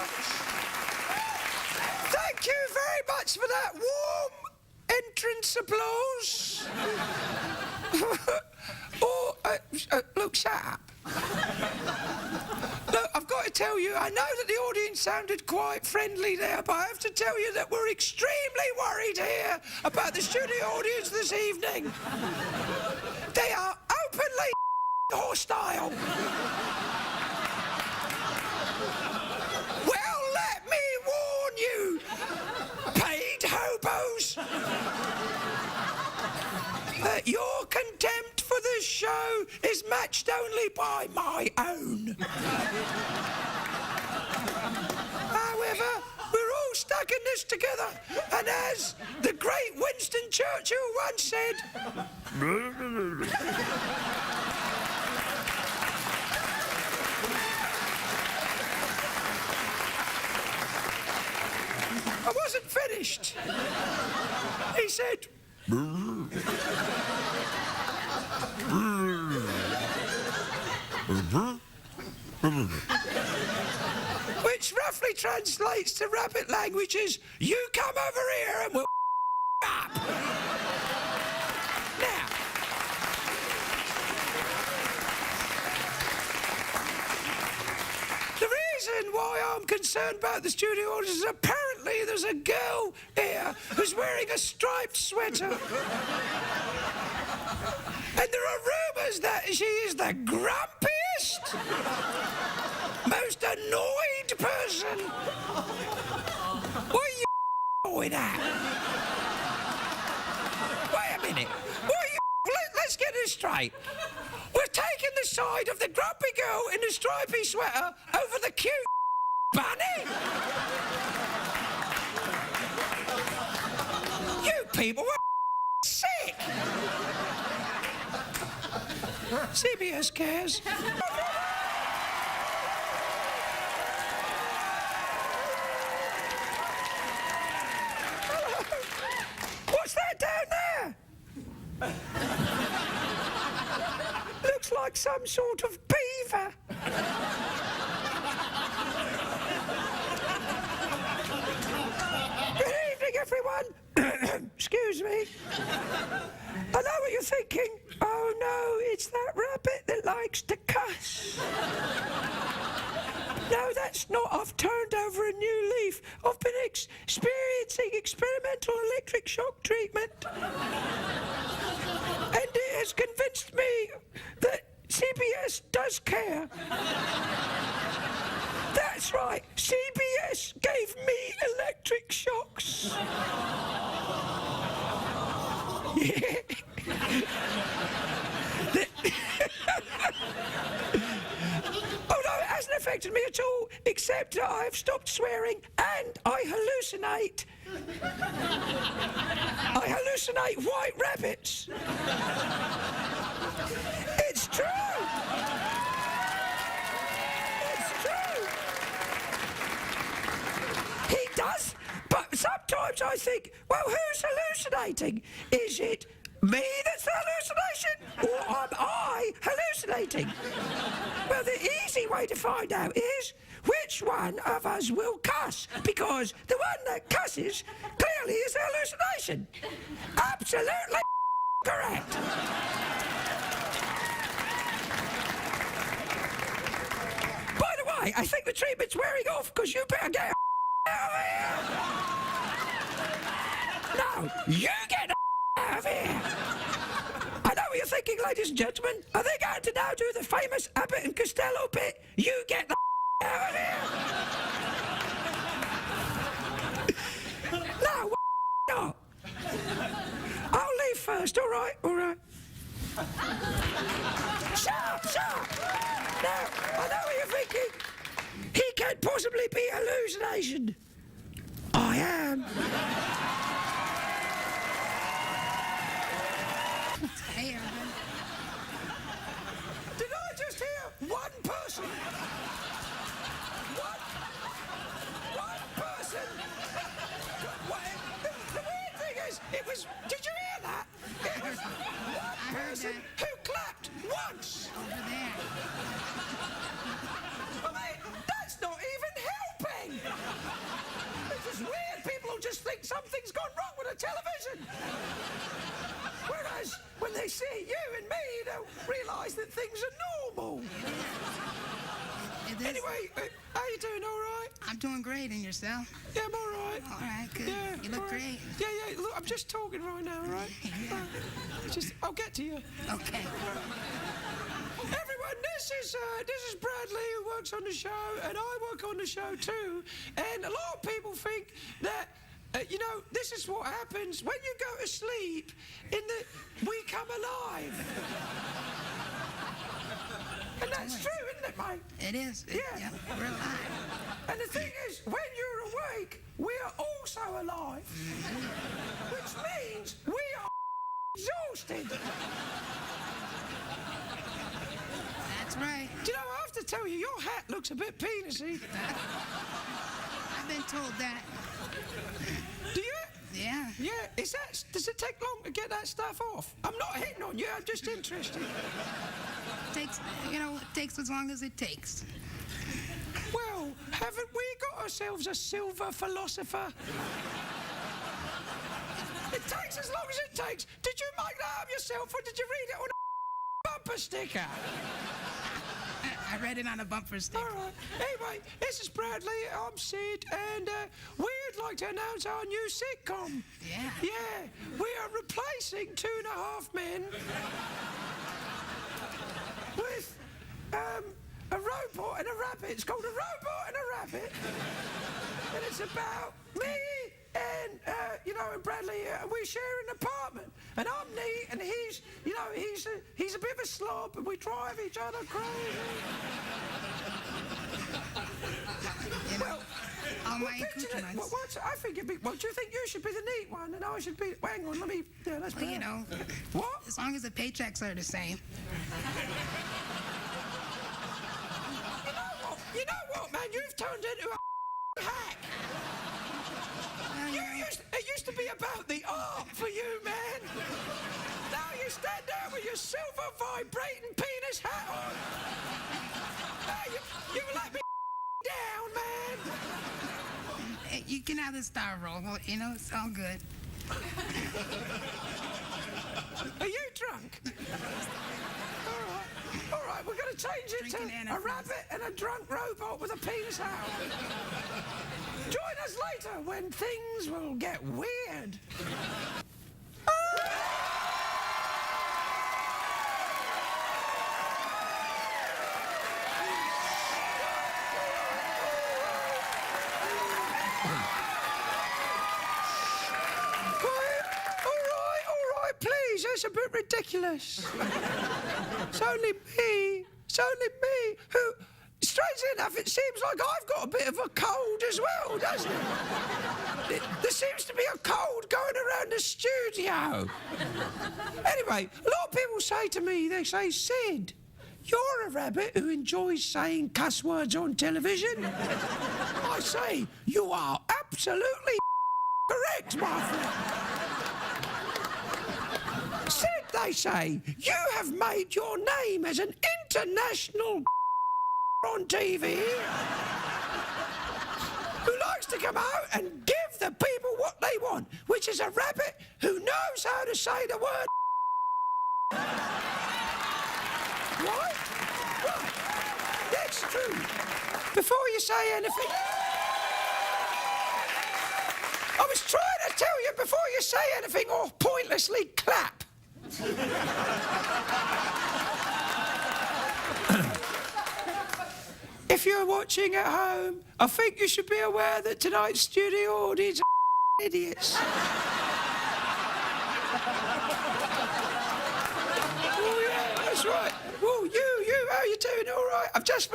much. Thank you very much for that warm entrance applause. Look, shut up. Look, I've got to tell you, I know that the audience sounded quite friendly there, but I have to tell you that we're extremely worried here about the studio audience this evening. They are openly hostile. Well, let me warn you, paid hobos, that your contempt for this show is matched only by my own. However, we're all stuck in this together, and as the great Winston Churchill once said, I wasn't finished. He said, which roughly translates to rabbit language as, you come over here and we'll up. Now, the reason why I'm concerned about the studio audience is apparently there's a girl here who's wearing a striped sweater. And there are rumours that she is the grumpiest, most annoyed person. What are you doing at? Wait a minute. Let's get this straight. We're taking the side of the grumpy girl in the stripy sweater over the cute bunny? You people are sick. CBS cares. What's that down there? Looks like some sort of beaver. Good evening, everyone. Excuse me. I know what you're thinking. Oh no, it's that rabbit that likes to cuss. No, that's not. I've turned over a new leaf. I've been experiencing experimental electric shock treatment. And it has convinced me that CBS does care. That's right, CBS gave me electric shocks. Yeah. Oh no, it hasn't affected me at all, except that I've stopped swearing and I hallucinate. I hallucinate white rabbits. It's true. It's true. He does, but sometimes I think, well, who's hallucinating? Is it me that's the hallucination, or am I hallucinating? Well, the easy way to find out is which one of us will cuss, because the one that cusses clearly is a hallucination. Absolutely correct. By the way, I think the treatment's wearing off, because you better get out of here. No, you get out of here. I know what you're thinking, ladies and gentlemen. Are they going to now do the famous Abbott and Costello bit? You get the out of here. No, not. I'll leave first, all right, all right. Shut up. Now, I know what you're thinking. He can't possibly be hallucination. I am. Did I just hear one person? One person? The weird thing is, it was... Did you hear that? It was one person who clapped once. Over there. I mean, that's not even helping. Whereas when they see you and me, they'll realise that things are normal. It is. Anyway, how you doing? All right? I'm doing great, and yourself? Yeah, I'm all right. All right, good. Yeah, You look all right. great. Yeah. Look, I'm just talking right now, all right? Yeah. I'll get to you. Okay. Everyone, this is Bradley, who works on the show, and I work on the show too. And a lot of people think that, this is what happens when you go to sleep. We come alive. And that's true, isn't it, mate? It is. Yeah. We're alive. And the thing is, when you're awake, we are also alive. Which means we are exhausted. That's right. Do you know, I have to tell you, your hat looks a bit penisy. I've been told that. Do you? Yeah. Yeah. Does it take long to get that stuff off? I'm not hitting on you, I'm just interested. It takes as long as it takes. Well, haven't we got ourselves a silver philosopher? It takes as long as it takes. Did you make that up yourself, or did you read it on a bumper sticker? I read it on a bumper sticker. All right. Anyway, this is Bradley, I'm Sid, and we'd like to announce our new sitcom. Yeah. Yeah, we are replacing 2.5 Men with a robot and a rabbit. It's called A Robot and a Rabbit. And it's about me and, and Bradley. We share an apartment. And I'm neat, and he's a bit of a slob, and we drive each other crazy. Well, all my picture it. accoutrements. I think do you think you should be the neat one, and I should be? Hang on, let's Well, What? as long as the paychecks are the same. You know what, man? You've turned into a hack. It used to be about the art for you, man. Now you stand there with your silver vibrating penis hat on. Now you let me down, man. Hey, you can have the star roll. Well, it's all good. Are you drunk? All right, we're going to change it Drinking to a rabbit and a drunk robot with a penis hat on. Join us later when things will get weird. All right, please, that's a bit ridiculous. It's only me who... Strangely enough, it seems like I've got a bit of a cold as well, doesn't it? There seems to be a cold going around the studio. Anyway, a lot of people say to me, they say, Sid, you're a rabbit who enjoys saying cuss words on television. I say, you are absolutely correct, my friend. Sid, they say, you have made your name as an international on TV who likes to come out and give the people what they want, which is a rabbit who knows how to say the word. Right? Right. That's true. Before you say anything, I was trying to tell you before you say anything or pointlessly clap. If you're watching at home, I think you should be aware that tonight's studio audience are idiots. Oh yeah, that's right. Oh, you, how you doing? All right. I've just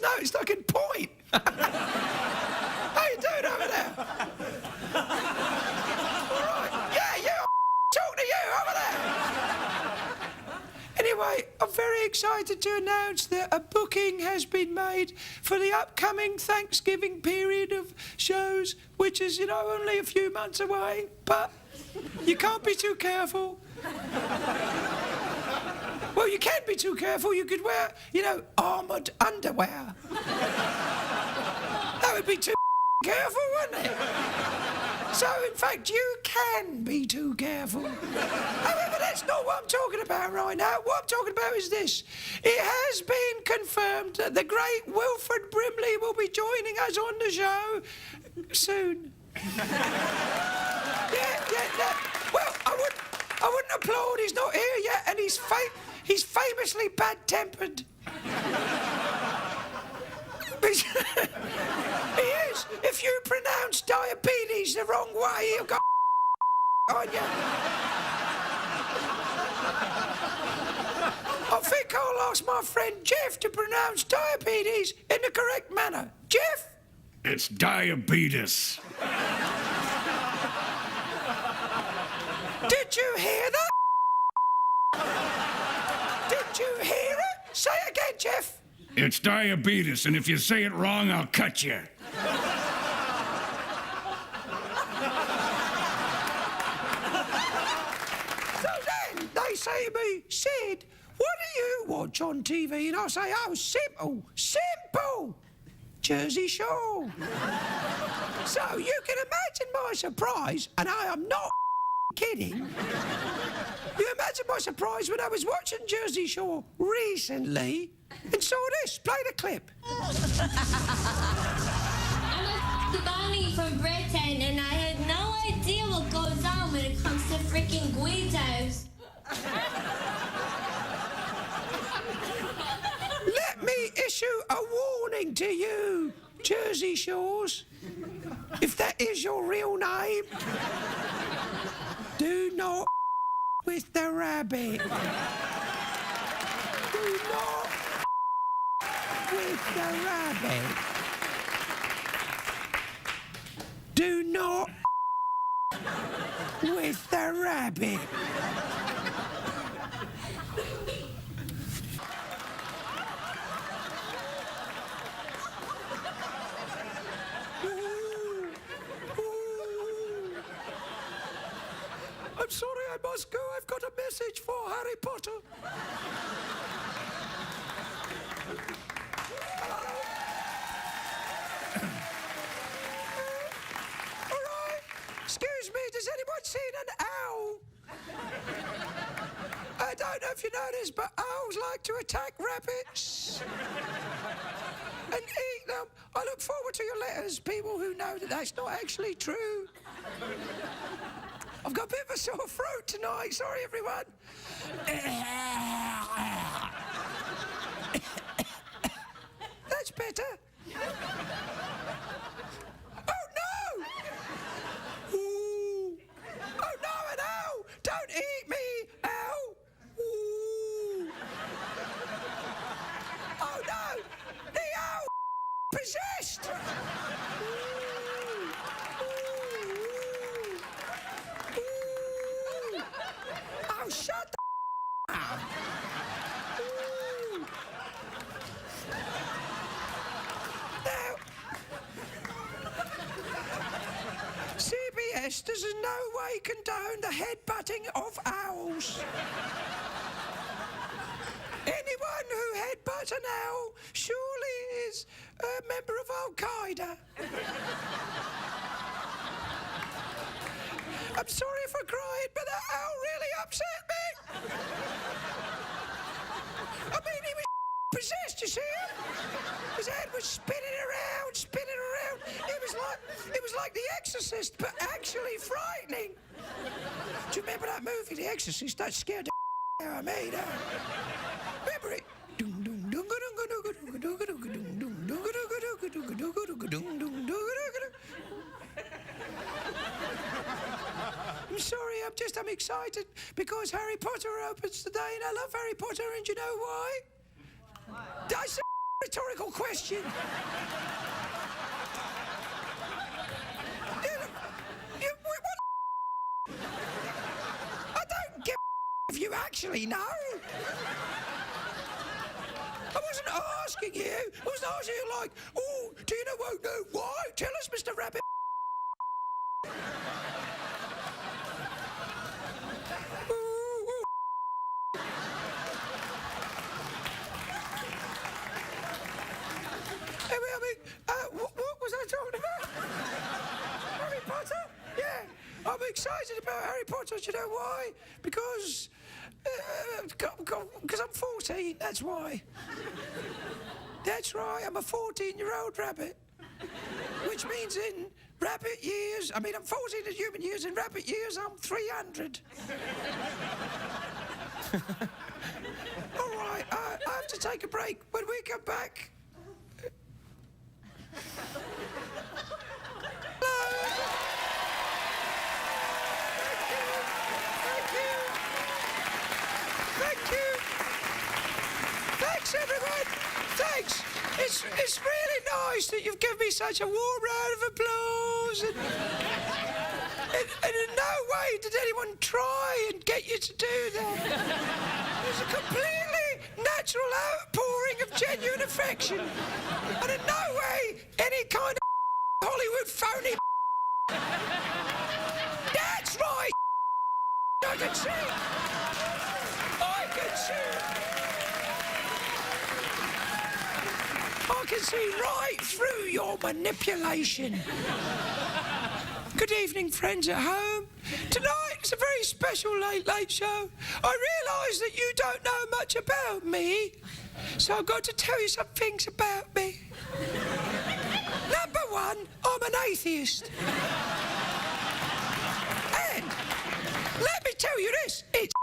noticed I can point. How you doing over there? All right. Yeah, you. Talk to you over there. Anyway, I'm very excited to announce that a booking has been made for the upcoming Thanksgiving period of shows, which is, only a few months away, but you can't be too careful. Well, you can be too careful. You could wear, armoured underwear. That would be too careful, wouldn't it? So, in fact, you can be too careful. However, that's not what I'm talking about right now. What I'm talking about is this. It has been confirmed that the great Wilfred Brimley will be joining us on the show soon. Yeah. Well, I wouldn't applaud. He's not here yet, and he's famously bad-tempered. He is. If you pronounce diabetes the wrong way, he'll go on you. I think I'll ask my friend Jeff to pronounce diabetes in the correct manner. Jeff? It's diabetes. Did you hear that? Did you hear it? Say it again, Jeff. It's diabetes, and if you say it wrong, I'll cut you. So then they say to me, Sid, what do you watch on TV? And I say, oh, simple. Jersey Shore. So you can imagine my surprise, and I am not kidding. You imagine my surprise when I was watching Jersey Shore recently and saw this. Play the clip. I'm a bunny from Britain, and I had no idea what goes on when it comes to freaking Guidos. Let me issue a warning to you, Jersey Shores. If that is your real name, do not with the rabbit. Do not with the rabbit. Do not with the rabbit. I'm sorry, I must go. I've got a message for Harry Potter. All right. Excuse me, does anyone seen an owl? I don't know if you know this, but owls like to attack rabbits and eat them. I look forward to your letters, people who know that that's not actually true. I've got a bit of a sore throat tonight. Sorry, everyone. That's better. Oh, no! Ooh. Oh, no, an owl! Don't eat me, owl! Ooh. Oh, no! The owl possessed! Oh, shut the up! Now, CBS does in no way condone the headbutting of owls. Anyone who headbutts an owl surely is a member of Al-Qaeda. I'm sorry for crying, but that owl really upset me. I mean, he was possessed, you see him? His head was spinning around. It was like The Exorcist, but actually frightening. Do you remember that movie, The Exorcist? That scared the out of me, though. Remember it? I'm sorry, I'm excited because Harry Potter opens today and I love Harry Potter, and you know why? That's a rhetorical question. I don't give if you actually know. I wasn't asking you. I was asking you like, oh, do you know why? Tell us, Mr. Rabbit. What was I talking about? Harry Potter? Yeah, I'm excited about Harry Potter. Do you know why? Because I'm 14, that's why. That's right, I'm a 14-year-old rabbit. Which means in rabbit years, I'm 14 in human years, in rabbit years, I'm 300. All right, I have to take a break. When we come back... Thank you. Thanks, everyone. Thanks. It's really nice that you've given me such a warm round of applause. And in no way did anyone try and get you to do that. It was a completely natural outpouring of genuine affection. And in no way any kind of Hollywood phony. That's right. I can see. I can see right through your manipulation. Good evening, friends at home. Tonight is a very special late show. I realise that you don't know much about me, so I've got to tell you some things about me. Number one, I'm an atheist. And let me tell you this, it's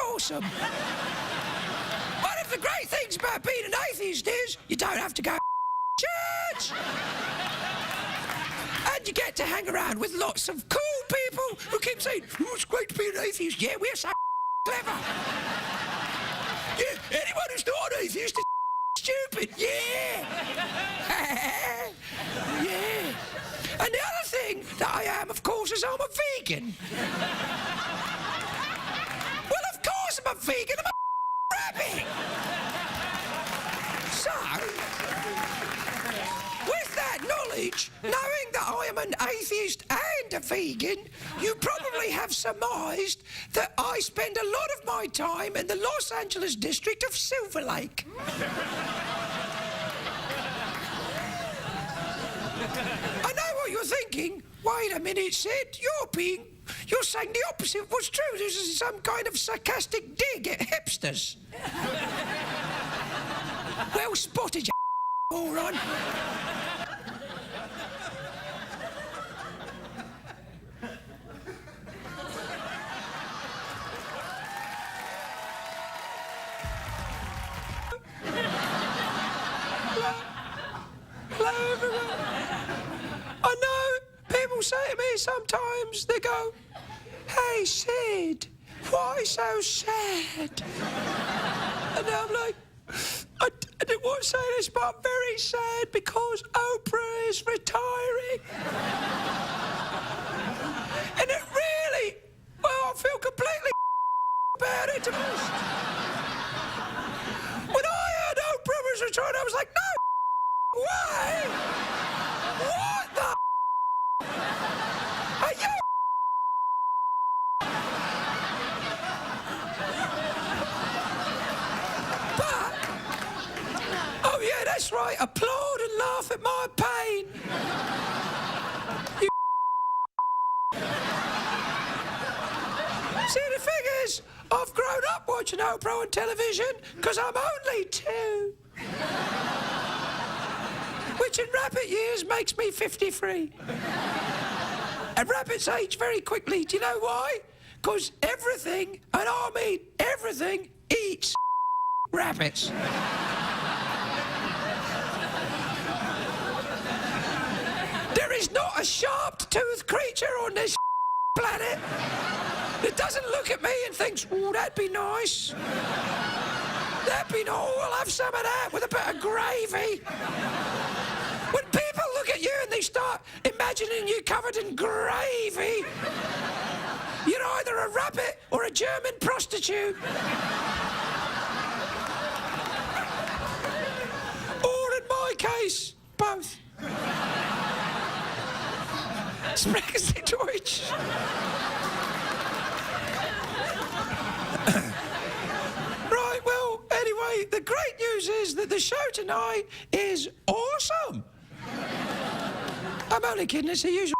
awesome. One of the great things about being an atheist is you don't have to go to church. And you get to hang around with lots of cool people who keep saying, oh, it's great to be an atheist. Yeah, we're so clever. Yeah, anyone who's not an atheist is stupid. Yeah. Yeah. And the other thing that I am, of course, is I'm a vegan. Well, of course I'm a vegan. I'm a rabbit. So, with that knowledge, knowing that I am an atheist and a vegan, you probably have surmised that I spend a lot of my time in the Los Angeles district of Silver Lake. I know what you're thinking. Wait a minute, Sid, you're saying the opposite of what's true. This is some kind of sarcastic dig at hipsters. Well spotted, you moron. Hello, everyone. I know people say to me sometimes, they go, hey, Sid, why so sad? And I'm like, I didn't want to say this, but I'm very sad because Oprah is retiring. And it really, well, I feel completely about it, to be honest. When I heard Oprah was retiring, I was like, no, why? What the are you? But, oh yeah, that's right, applaud and laugh at my pain. You see, the thing is, I've grown up watching Oprah on television because I'm only 2. Which in rabbit years makes me 53. And rabbits age very quickly. Do you know why? Because everything, and I mean everything, eats rabbits. There is not a sharp-toothed creature on this planet that doesn't look at me and thinks, oh, that'd be nice. That'd be nice. Oh, I'll have some of that with a bit of gravy. When people look at you and they start imagining you covered in gravy, you're either a rabbit or a German prostitute. Or in my case, both. Sprechen Sie Deutsch? Right, well, anyway, the great news is that the show tonight is awesome. I'm only kidding, it's the usual